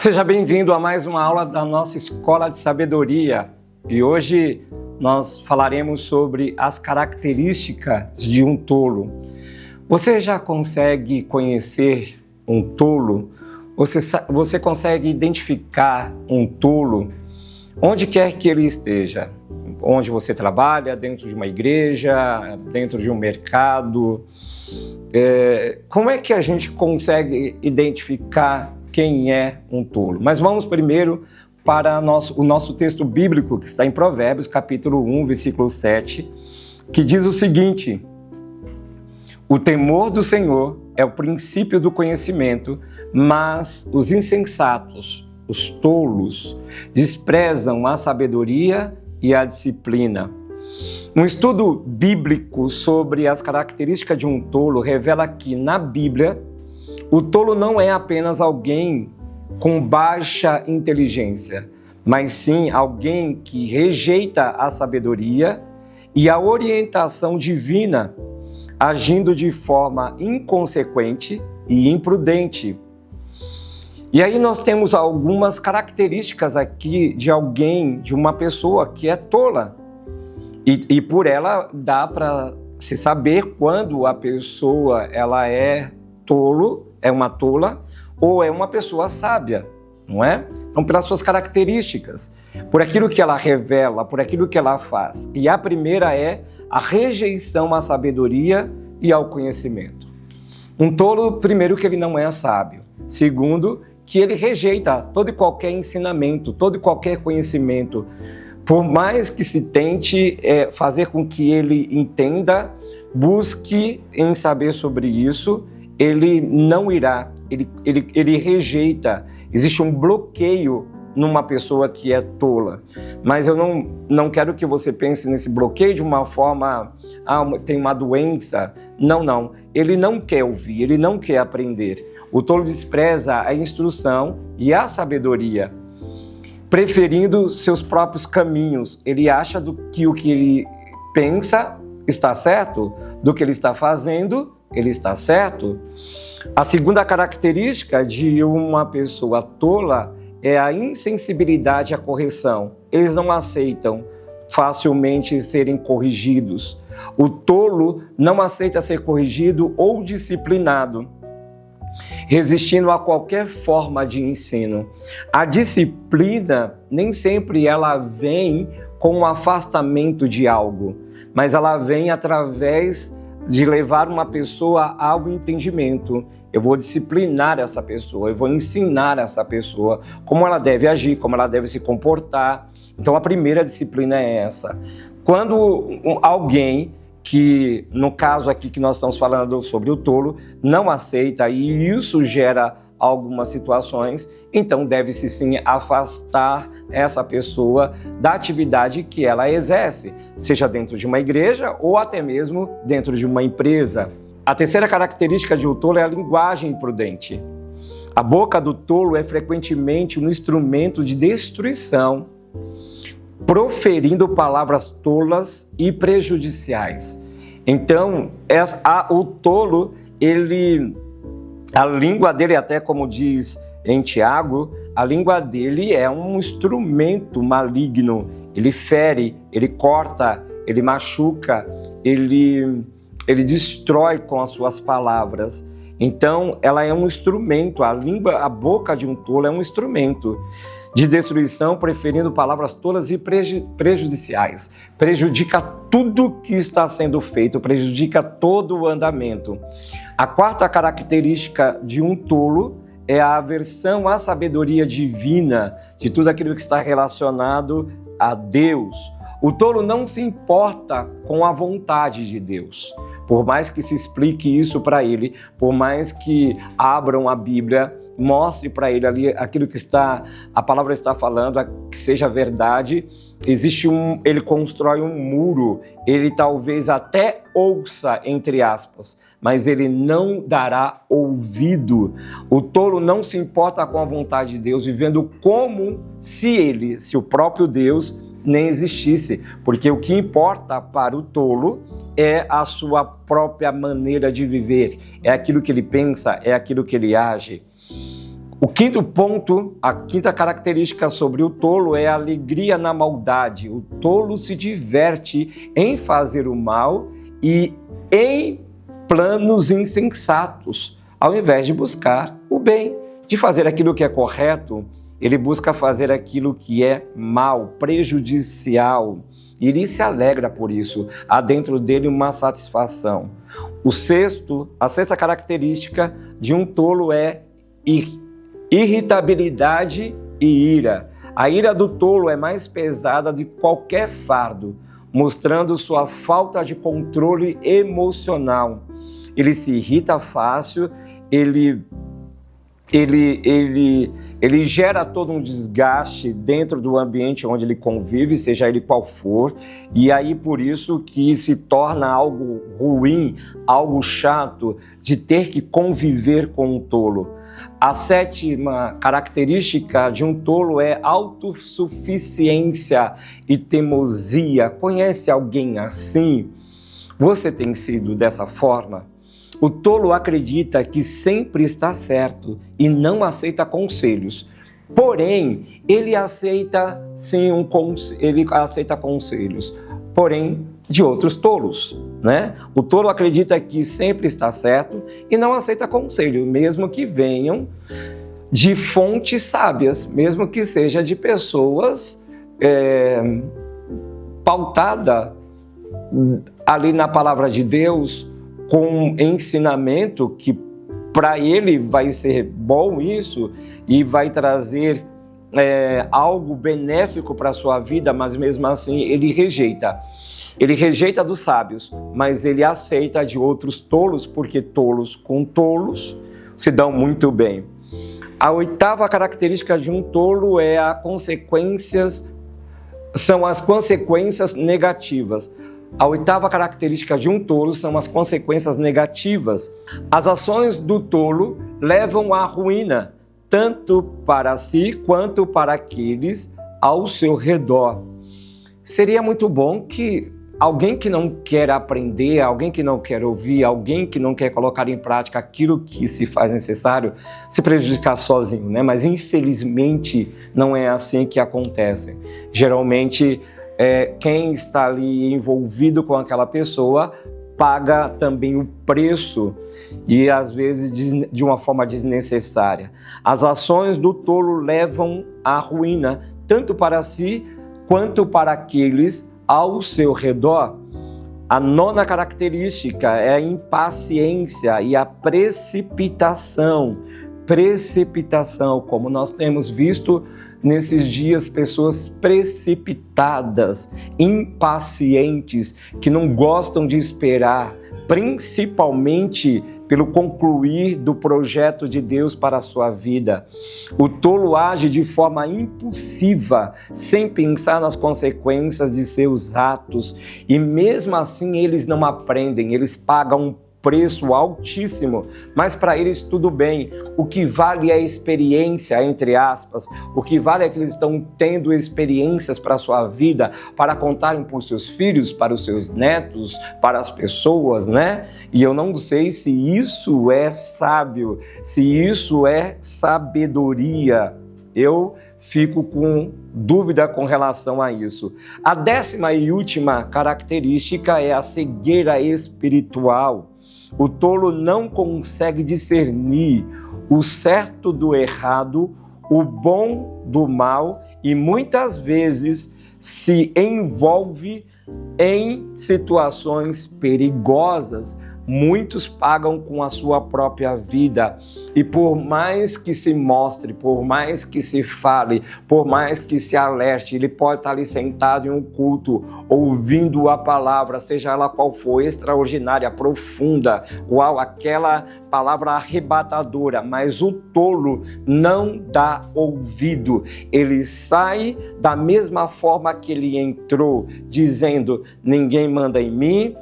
Seja bem-vindo a mais uma aula da nossa Escola de Sabedoria. E hoje nós falaremos sobre as características de um tolo. Você já consegue conhecer um tolo? Você consegue identificar um tolo onde quer que ele esteja? Onde você trabalha, dentro de uma igreja, dentro de um mercado? Como é que a gente consegue identificar quem é um tolo? Mas vamos primeiro para o nosso texto bíblico, que está em Provérbios, capítulo 1, versículo 7, que diz o seguinte: o temor do Senhor é o princípio do conhecimento, mas os insensatos, os tolos, desprezam a sabedoria e a disciplina. Um estudo bíblico sobre as características de um tolo revela que, na Bíblia, o tolo não é apenas alguém com baixa inteligência, mas sim alguém que rejeita a sabedoria e a orientação divina, agindo de forma inconsequente e imprudente. E aí nós temos algumas características aqui de alguém, de uma pessoa que é tola. E por ela dá para se saber quando a pessoa ela é tolo, é uma tola, ou é uma pessoa sábia, não é? Então, pelas suas características, por aquilo que ela revela, por aquilo que ela faz. E a primeira é a rejeição à sabedoria e ao conhecimento. Um tolo, primeiro, que ele não é sábio. Segundo, que ele rejeita todo e qualquer ensinamento, todo e qualquer conhecimento. Por mais que se tente fazer com que ele entenda, busque em saber sobre isso, ele não irá, ele rejeita. Existe um bloqueio numa pessoa que é tola. Mas eu não quero que você pense nesse bloqueio de uma forma, tem uma doença. Não. Ele não quer ouvir, ele não quer aprender. O tolo despreza a instrução e a sabedoria, preferindo seus próprios caminhos. Ele acha que o que ele pensa está certo, do que ele está fazendo, ele está certo. A segunda característica de uma pessoa tola é a insensibilidade à correção. Eles não aceitam facilmente serem corrigidos. O tolo não aceita ser corrigido ou disciplinado, resistindo a qualquer forma de ensino. A disciplina nem sempre ela vem com um afastamento de algo, mas ela vem através de levar uma pessoa ao entendimento. Eu vou disciplinar essa pessoa, eu vou ensinar essa pessoa como ela deve agir, como ela deve se comportar. Então a primeira disciplina é essa. Quando alguém que, no caso aqui que nós estamos falando sobre o tolo, não aceita e isso gera algumas situações, então deve-se sim afastar essa pessoa da atividade que ela exerce, seja dentro de uma igreja ou até mesmo dentro de uma empresa. A terceira característica de um tolo é a linguagem imprudente. A boca do tolo é frequentemente um instrumento de destruição, proferindo palavras tolas e prejudiciais. Então, o tolo, a língua dele, até como diz em Tiago, a língua dele é um instrumento maligno. Ele fere, ele corta, ele machuca, ele destrói com as suas palavras. Então, ela é um instrumento, a boca de um tolo é um instrumento de destruição, preferindo palavras tolas e prejudiciais. Prejudica tudo que está sendo feito, prejudica todo o andamento. A quarta característica de um tolo é a aversão à sabedoria divina, de tudo aquilo que está relacionado a Deus. O tolo não se importa com a vontade de Deus. Por mais que se explique isso para ele, por mais que abram a Bíblia, mostre para ele ali aquilo que a palavra está falando, que seja verdade, ele constrói um muro, ele talvez até ouça, entre aspas, mas ele não dará ouvido. O tolo não se importa com a vontade de Deus, vivendo como se o próprio Deus nem existisse, porque o que importa para o tolo é a sua própria maneira de viver, é aquilo que ele pensa, é aquilo que ele age. O quinto ponto, a quinta característica sobre o tolo é a alegria na maldade. O tolo se diverte em fazer o mal e em planos insensatos, ao invés de buscar o bem, de fazer aquilo que é correto. Ele busca fazer aquilo que é mal, prejudicial, e ele se alegra por isso. Há dentro dele uma satisfação. A sexta característica de um tolo é irritabilidade e ira. A ira do tolo é mais pesada de qualquer fardo, mostrando sua falta de controle emocional. Ele se irrita fácil, ele gera todo um desgaste dentro do ambiente onde ele convive, seja ele qual for, e aí por isso que se torna algo ruim, algo chato de ter que conviver com um tolo. A sétima característica de um tolo é autossuficiência e teimosia. Conhece alguém assim? Você tem sido dessa forma? O tolo acredita que sempre está certo e não aceita conselhos. Porém, ele aceita conselhos, porém de outros tolos, né? O tolo acredita que sempre está certo e não aceita conselho, mesmo que venham de fontes sábias, mesmo que seja de pessoas pautada ali na palavra de Deus, com ensinamento que para ele vai ser bom isso e vai trazer algo benéfico para a sua vida, mas mesmo assim ele rejeita. Ele rejeita dos sábios, mas ele aceita de outros tolos, porque tolos com tolos se dão muito bem. A oitava característica de um tolo é são as consequências negativas. A oitava característica de um tolo são as consequências negativas. As ações do tolo levam à ruína, tanto para si quanto para aqueles ao seu redor. Seria muito bom que alguém que não quer aprender, alguém que não quer ouvir, alguém que não quer colocar em prática aquilo que se faz necessário, se prejudicar sozinho, né? Mas infelizmente não é assim que acontece. Geralmente, quem está ali envolvido com aquela pessoa paga também o preço e às vezes de uma forma desnecessária. As ações do tolo levam à ruína, tanto para si quanto para aqueles ao seu redor. A nona característica é a impaciência e a precipitação. Precipitação, como nós temos visto nesses dias, pessoas precipitadas, impacientes, que não gostam de esperar, principalmente pelo concluir do projeto de Deus para a sua vida. O tolo age de forma impulsiva, sem pensar nas consequências de seus atos, e mesmo assim eles não aprendem, eles pagam um preço altíssimo, mas para eles tudo bem. O que vale é a experiência, entre aspas. O que vale é que eles estão tendo experiências para a sua vida, para contarem para os seus filhos, para os seus netos, para as pessoas, né? E eu não sei se isso é sábio, se isso é sabedoria. Eu fico com dúvida com relação a isso. A 10ª e última característica é a cegueira espiritual. O tolo não consegue discernir o certo do errado, o bom do mal, e muitas vezes se envolve em situações perigosas. Muitos pagam com a sua própria vida, e por mais que se mostre, por mais que se fale, por mais que se alerte, ele pode estar ali sentado em um culto, ouvindo a palavra, seja ela qual for, extraordinária, profunda, uau, aquela palavra arrebatadora, mas o tolo não dá ouvido. Ele sai da mesma forma que ele entrou, dizendo: ninguém manda em mim,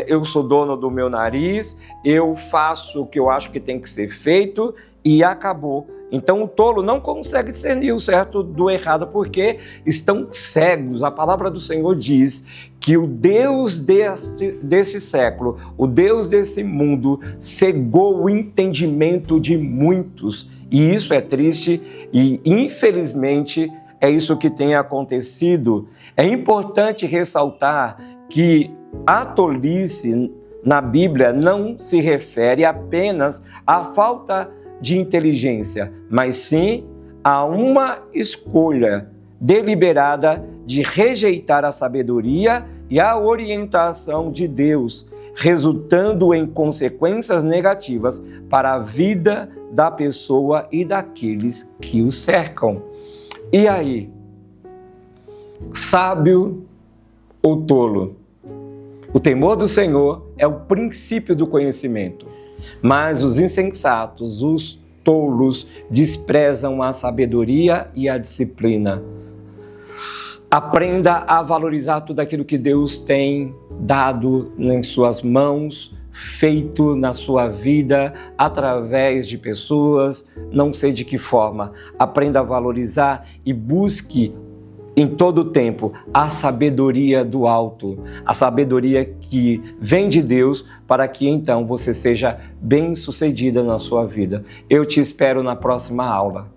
eu sou dono do meu nariz, eu faço o que eu acho que tem que ser feito e acabou. Então o tolo não consegue discernir o certo do errado porque estão cegos. A palavra do Senhor diz que o Deus desse século, o Deus desse mundo, cegou o entendimento de muitos. E isso é triste e, infelizmente, é isso que tem acontecido. É importante ressaltar que a tolice na Bíblia não se refere apenas à falta de inteligência, mas sim a uma escolha deliberada de rejeitar a sabedoria e a orientação de Deus, resultando em consequências negativas para a vida da pessoa e daqueles que o cercam. E aí, sábio ou tolo? O temor do Senhor é o princípio do conhecimento, mas os insensatos, os tolos, desprezam a sabedoria e a disciplina. Aprenda a valorizar tudo aquilo que Deus tem dado em suas mãos, feito na sua vida, através de pessoas, não sei de que forma. Aprenda a valorizar e busque em todo o tempo a sabedoria do alto, a sabedoria que vem de Deus, para que então você seja bem-sucedida na sua vida. Eu te espero na próxima aula.